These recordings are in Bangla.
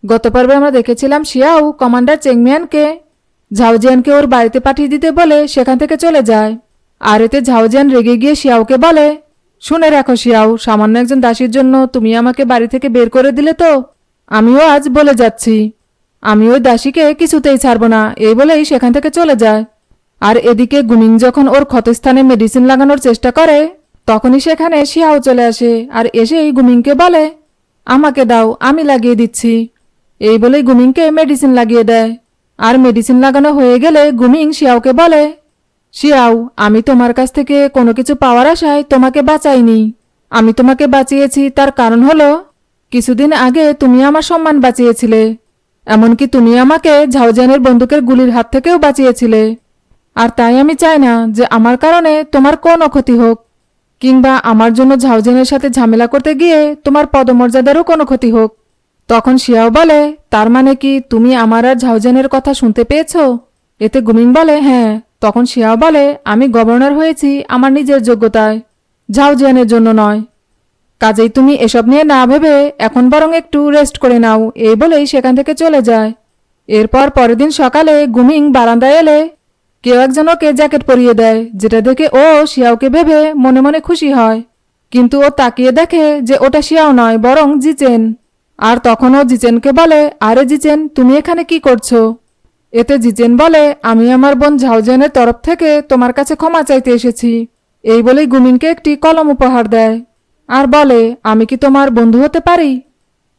গত পর্বে আমরা দেখেছিলাম শিয়াও কমান্ডার চেংমিয়ানকে ঝাওজিয়ানকে ওর বাড়িতে পাঠিয়ে দিতে বলে সেখান থেকে চলে যায়। আর এতে ঝাওজিয়ান রেগে গিয়ে শিয়াওকে বলে, শুনে রাখো শিয়াও, সামান্য একজন দাসীর জন্য তুমি আমাকে বাড়ি থেকে বের করে দিলে তো আমিও আজ বলে যাচ্ছি, আমি ওই দাসীকে কিছুতেই ছাড়ব না, এই বলেই সেখান থেকে চলে যায়। আর এদিকে গুমিং যখন ওর ক্ষতস্থানে মেডিসিন লাগানোর চেষ্টা করে তখনই সেখানে শিয়াও চলে আসে আর এসেই গুমিংকে বলে, আমাকে দাও, আমি লাগিয়ে দিচ্ছি। এই বলেই গুমিংকে মেডিসিন লাগিয়ে দেয়। আর মেডিসিন লাগানো হয়ে গেলে গুমিং শিয়াওকে বলে, শিয়াও, আমি তোমার কাছ থেকে কোনো কিছু পাওয়ার আশায় তোমাকে বাঁচাইনি। আমি তোমাকে বাঁচিয়েছি তার কারণ হলো কিছুদিন আগে তুমি আমার সম্মান বাঁচিয়েছিলে, এমনকি তুমি আমাকে ঝাওজিয়ানের বন্দুকের গুলির হাত থেকেও বাঁচিয়েছিলে। আর তাই আমি চাই না যে আমার কারণে তোমার কোনো ক্ষতি হোক, কিংবা আমার জন্য ঝাওজিয়ানের সাথে ঝামেলা করতে গিয়ে তোমার পদমর্যাদারও কোনো ক্ষতি হোক। তখন শিয়াও বলে, তার মানে কি তুমি আমার আর ঝাওজিয়ানের কথা শুনতে পেয়েছো? এতে গুমিং বলে, হ্যাঁ। তখন শিয়াও বলে, আমি গভর্নর হয়েছি আমার নিজের যোগ্যতায়, ঝাওজিয়ানের জন্য নয়। কাজেই তুমি এসব নিয়ে না ভেবে এখন বরং একটু রেস্ট করে নাও, এই বলেই সেখান থেকে চলে যায়। এরপর পরের দিন সকালে গুমিং বারান্দায় এলে কেউ একজন ওকে জ্যাকেট পরিয়ে দেয়, যেটা দেখে ও শিয়াওকে ভেবে মনে মনে খুশি হয়। কিন্তু ও তাকিয়ে দেখে যে ওটা শিয়াও নয়, বরং জিচেন। আর তখন ও জিচেনকে বলে, আরে জিচেন, তুমি এখানে কি করছো? এতে জিচেন বলে, আমি আমার বোন ঝাওজিয়ানের তরফ থেকে তোমার কাছে ক্ষমা চাইতে এসেছি। এই বলেই গুমিংকে একটি কলম উপহার দেয় আর বলে, আমি কি তোমার বন্ধু হতে পারি?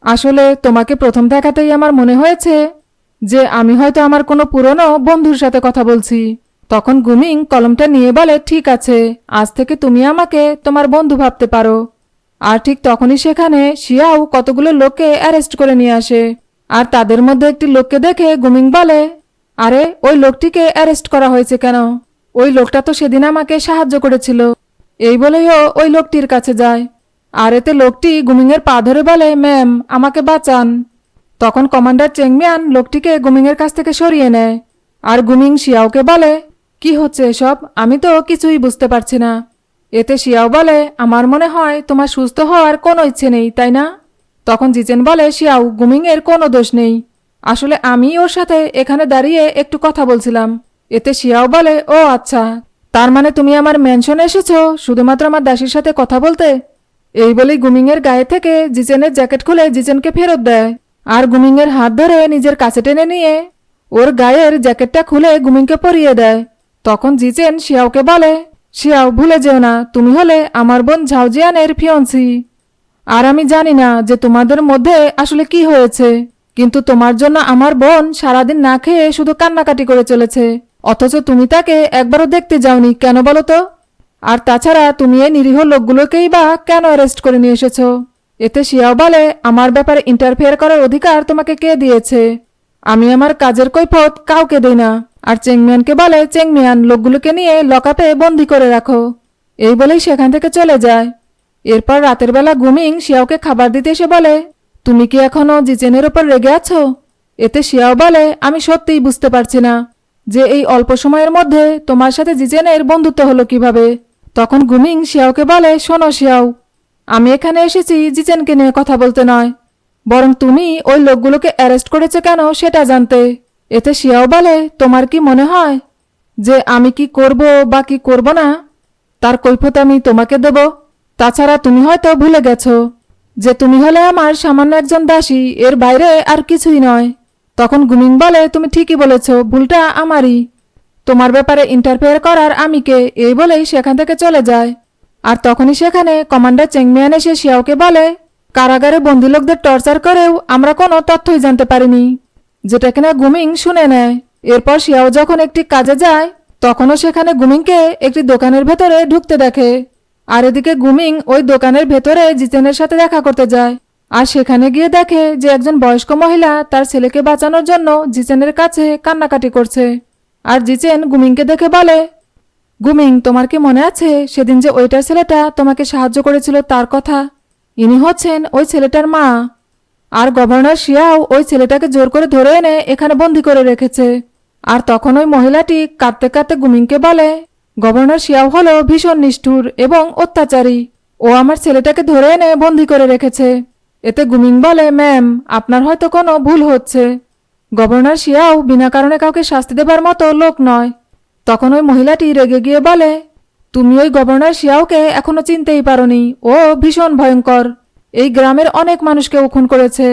আসলে তোমাকে প্রথম দেখাতেই আমার মনে হয়েছে যে আমি হয়তো আমার কোনো পুরনো বন্ধুর সাথে কথা বলছি। তখন গুমিং কলমটা নিয়ে বলে, ঠিক আছে, আজ থেকে তুমি আমাকে তোমার বন্ধু ভাবতে পারো। আর ঠিক তখনই সেখানে শিয়াও কতগুলো লোককে অ্যারেস্ট করে নিয়ে আসে। আর তাদের মধ্যে একটি লোককে দেখে গুমিং বলে, আরে ওই লোকটিকে অ্যারেস্ট করা হয়েছে কেন? ওই লোকটা তো সেদিন আমাকে সাহায্য করেছিল। এই বলেই ও ওই লোকটির কাছে যায়। আর এতে লোকটি গুমিংয়ের পা ধরে বলে, ম্যাম, আমাকে বাঁচান। তখন কমান্ডার চেংমিয়ান লোকটিকে গুমিংয়ের কাছ থেকে সরিয়ে নেয়। আর গুমিং শিয়াওকে বলে, কি হচ্ছে এসব? আমি তো কিছুই বুঝতে পারছি না। এতে শিয়াও বলে, আমার মনে হয় তোমার সুস্থ হওয়ার কোনো ইচ্ছে নেই, তাই না? তখন জিচেন বলে, শিয়াও, গুমিংয়ের কোনো দোষ নেই, আসলে আমি ওর সাথে এখানে দাঁড়িয়ে একটু কথা বলছিলাম। এতে শিয়াও বলে, ও আচ্ছা, তার মানে তুমি আমার ম্যানশনে এসেছো শুধুমাত্র আমার দাসীর সাথে কথা বলতে? এই বলেই গুমিংয়ের গায়ে থেকে জিচেনের জ্যাকেট খুলে জিচেনকে ফেরত দেয়। আর গুমিংয়ের হাত ধরে নিজের কাছে টেনে নিয়ে ওর গায়ের জ্যাকেটটা খুলে গুমিংকে পরিয়ে দেয়। তখন জিচেন শিয়াওকে বলে, শিয়াও, ভুলে যেও না, তুমি হলে আমার বোন ঝাওজিয়ানের ফিয়ন্সি। আর আমি জানি না যে তোমাদের মধ্যে আসলে কি হয়েছে, কিন্তু তোমার জন্য আমার বোন সারাদিন না খেয়ে শুধু কান্নাকাটি করে চলেছে, অথচ তুমি তাকে একবারও দেখতে যাওনি, কেন বলো তো? আর তাছাড়া তুমি এই নিরীহ লোকগুলোকেই বা কেন অ্যারেস্ট করে নিয়ে এসেছো? এতে শিয়াও বলে, আমার ব্যাপারে ইন্টারফেয়ার করার অধিকার তোমাকে কে দিয়েছে? আমি আমার কাজের কৈফিয়ত কাউকে দেই না। আর চেংমিয়ানকে বলে, চেংমিয়ান, লোকগুলোকে নিয়ে লকআপে বন্দি করে রাখো। এই বলেই সেখান থেকে চলে যায়। এরপর রাতের বেলা গুমিং শিয়াওকে খাবার দিতে এসে বলে, তুমি কি এখনো জিচেনের ওপর রেগে আছো? এতে শিয়াও বলে, আমি সত্যিই বুঝতে পারছি না যে এই অল্প সময়ের মধ্যে তোমার সাথে জিচেনের বন্ধুত্ব হলো কিভাবে। তখন গুমিং শিয়াওকে বলে, শোনো শিয়াও, আমি এখানে এসেছি জিচেনকে নিয়ে কথা বলতে নয়, বরং তুমি ওই লোকগুলোকে অ্যারেস্ট করেছো কেন সেটা জানতে। এতে শিয়াও বলে, তোমার কি মনে হয় যে আমি কি করব বা কি করব না তার কৈফিয়ত আমি তোমাকে দেব? তাছাড়া তুমি হয়তো ভুলে গেছো যে তুমি হলে আমার সামান্য একজন দাসী, এর বাইরে আর কিছুই নয়। তখন গুমিং বলে, তুমি ঠিকই বলেছ, ভুলটা আমারই, তোমার ব্যাপারে ইন্টারফেয়ার করার আমি কে? এই বলেই সেখান থেকে চলে যায়। আর তখনই সেখানে কমান্ডার চেংমিয়ান এসে শিয়াওকে বলে, কারাগারে বন্দী লোকদের টর্চার করেও আমরা কোনো তথ্যই জানতে পারিনি, যেটা কিনা গুমিং শুনে নেয়। এরপর শিয়াও যখন একটি কাজে যায় তখনও সেখানে গুমিংকে একটি দোকানের ভেতরে ঢুকতে দেখে। আর এদিকে গুমিং ওই দোকানের ভেতরে জিচেনের সাথে দেখা করতে যায়। আর সেখানে গিয়ে দেখে যে একজন বয়স্ক মহিলা তার ছেলেকে বাঁচানোর জন্য জিচেনের কাছে কান্নাকাটি করছে। আর জিচেন গুমিংকে দেখে বলে, গুমিং, তোমার কি মনে আছে সেদিন যে ওইটার ছেলেটা তোমাকে সাহায্য করেছিল তার কথা? ইনি হচ্ছেন ওই ছেলেটার মা। আর গভর্নর শিয়াও ওই ছেলেটাকে জোর করে ধরে এনে এখানে বন্দি করে রেখেছে। আর তখন ওই মহিলাটি কাঁদতে কাঁদতে গুমিংকে বলে, গভর্নর শিয়াও হলো ভীষণ নিষ্ঠুর এবং অত্যাচারী, ও আমার ছেলেটাকে ধরে এনে বন্দি করে রেখেছে। এতে গুমিং বলে, ম্যাম, আপনার হয়তো কোনো ভুল হচ্ছে। গভর্নর শিয়াও বিনা কারণে কাউকে শাস্তি দেবার মতো লোক নয়। তখন ওই মহিলাটি রেগে গিয়ে বলে, তুমি ওই গভর্নর শিয়াওকে এখনো চিনতেই পারোনি। ও ভীষণ ভয়ঙ্কর, এই গ্রামের অনেক মানুষকে ও খুন করেছে।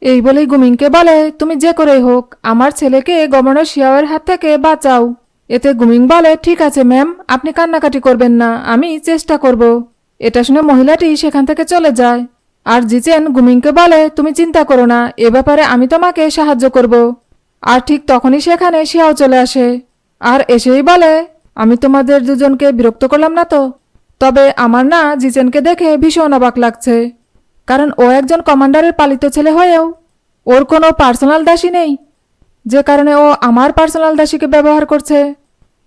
এই বলেই গুমিংকে বলে, তুমি যে করেই হোক আমার ছেলেকে গভর্নর শিয়াওয়ের হাত থেকে বাঁচাও। এতে গুমিং বলে, ঠিক আছে ম্যাম, আপনি কান্নাকাটি করবেন না, আমি চেষ্টা করব। এটা শুনে মহিলাটি সেখান থেকে চলে যায়। আর জিচেন গুমিংকে বলে, তুমি চিন্তা করো না, এ ব্যাপারে আমি তোমাকে সাহায্য করব। আর ঠিক তখনই সেখানে শিয়াও চলে আসে। আর এসেই বলে, আমি তোমাদের দুজনকে বিরক্ত করলাম না তো? তবে আমার না জিচেনকে দেখে ভীষণ অবাক লাগছে, কারণ ও একজন কমান্ডারের পালিত ছেলে হয়েও ওর কোনো পার্সোনাল দাসী নেই, যে কারণে ও আমার পার্সোনাল দাসীকে ব্যবহার করছে।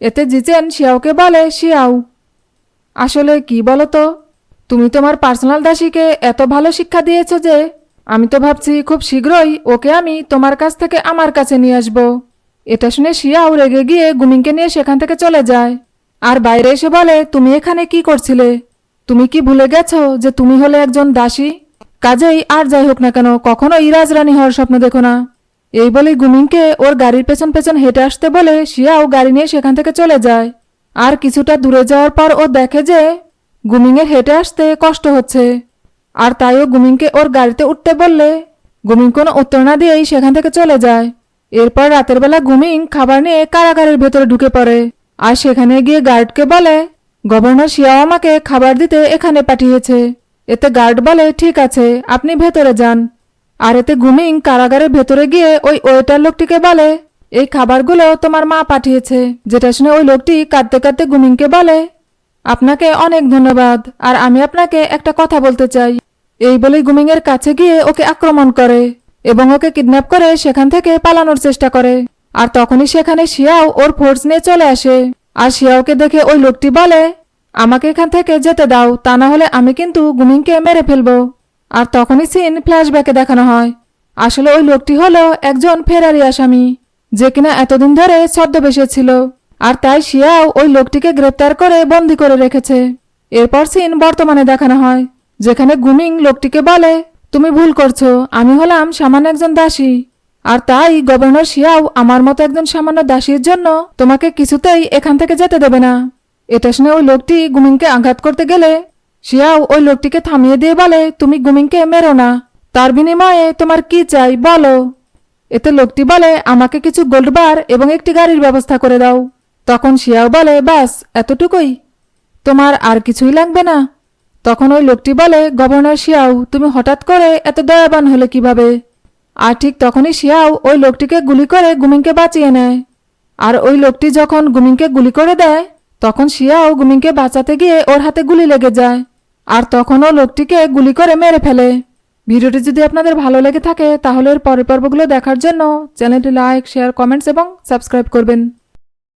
এতে জিচেন শিয়াওকে বলে, শিয়াও, আসলে কি বলো তো, তুমি তোমার পার্সোনাল দাসীকে এত ভালো শিক্ষা দিয়েছো যে আমি তো ভাবছি খুব শীঘ্রই ওকে আমি তোমার কাছ থেকে আমার কাছে নিয়ে আসব। এটা শুনে শিয়াও রেগে গিয়ে গুমিংকে নিয়ে সেখান থেকে চলে যায়। আর বাইরে এসে বলে, তুমি এখানে কি করছিলে? তুমি কি ভুলে গেছো যে তুমি হলে একজন দাসী? কাজেই আর যাই হোক না কেন, কখনোই রাজরানী হওয়ার স্বপ্ন দেখো না। এই বলে গুমিংকে ওর গাড়ির পেছন পেছন হেঁটে আসতে বলে শিয়াও গাড়ি নিয়ে সেখান থেকে চলে যায়। আর কিছুটা দূরে যাওয়ার পর ও দেখে যে গুমিংয়ের হেঁটে আসতে কষ্ট হচ্ছে। আর তাই ও গুমিংকে ওর গাড়িতে উঠতে বললে গুমিং কোনো উত্তর না দিয়েই সেখান থেকে চলে যায়। এরপর রাতের বেলা গুমিং খাবার নিয়ে কারাগারের ভেতরে ঢুকে পড়ে। আর সেখানে গিয়ে গার্ডকে বলে, গভর্নর শিয়াও আমাকে খাবার দিতে এখানে পাঠিয়েছে। এতে গার্ড বলে, ঠিক আছে, আপনি ভেতরে যান। আর এতে গুমিং কারাগারের ভেতরে গিয়ে ওই ওয়েটার লোকটিকে বলে, এই খাবারগুলো তোমার মা পাঠিয়েছে। যেটা শুনে ওই লোকটি কাঁদতে কাঁদতে গুমিংকে বলে, আপনাকে অনেক ধন্যবাদ, আর আমি আপনাকে একটা কথা বলতে চাই। এই বলেই গুমিংয়ের কাছে গিয়ে ওকে আক্রমণ করে এবং ওকে কিডন্যাপ করে সেখান থেকে পালানোর চেষ্টা করে। আর তখনই সেখানে শিয়াও ওর ফোর্স নিয়ে চলে আসে। আর শিয়াওকে দেখে ওই লোকটি বলে, আমাকে এখান থেকে যেতে দাও, তা না হলে আমি কিন্তু গুমিংকে মেরে ফেলবো। আর তখনই সিন ফ্ল্যাশব্যাকে দেখানো হয়। আসলে ওই লোকটি হলো একজন ফেরারি আসামি, যে কিনা এতদিন ধরে ছদ্মবেশে ছিল। আর তাই শিয়াও ওই লোকটিকে গ্রেপ্তার করে বন্দি করে রেখেছে। এরপর সিন বর্তমানে দেখানো হয়, যেখানে গুমিং লোকটিকে বলে, তুমি ভুল করছো, আমি হলাম সামান্য একজন দাসী। আর তাই গভর্নর শিয়াও আমার মতো একজন সামান্য দাসীর জন্য তোমাকে কিছুতেই এখান থেকে যেতে দেবে না। এটা শুনে ওই লোকটি গুমিংকে আঘাত করতে গেলে শিয়াও ওই লোকটিকে থামিয়ে দিয়ে বলে, তুমি গুমিংকে মেরো না, তার বিনিময়ে তোমার কি চাই বলো। এতে লোকটি বলে, আমাকে কিছু গোল্ড বার এবং একটি গাড়ির ব্যবস্থা করে দাও। তখন শিয়াও বলে, ব্যাস এতটুকুই, তোমার আর কিছুই লাগবে না? তখন ওই লোকটি বলে, গভর্নর শিয়াও, তুমি হঠাৎ করে এত দয়াবান হলে কিভাবে? আর ঠিক তখনই শিয়াও ওই লোকটিকে গুলি করে গুমিংকে বাঁচিয়ে নেয়। আর ওই লোকটি যখন গুমিংকে গুলি করে দেয়, তখন শিয়াও গুমিংকে বাঁচাতে গিয়ে ওর হাতে গুলি লেগে যায়। আর তখন ও লোকটিকে গুলি করে মেরে ফেলে। ভিডিওটি যদি আপনাদের ভালো লেগে থাকে তাহলে এর পরের পর্বগুলো দেখার জন্য চ্যানেলটি লাইক, শেয়ার, কমেন্টস এবং সাবস্ক্রাইব করবেন।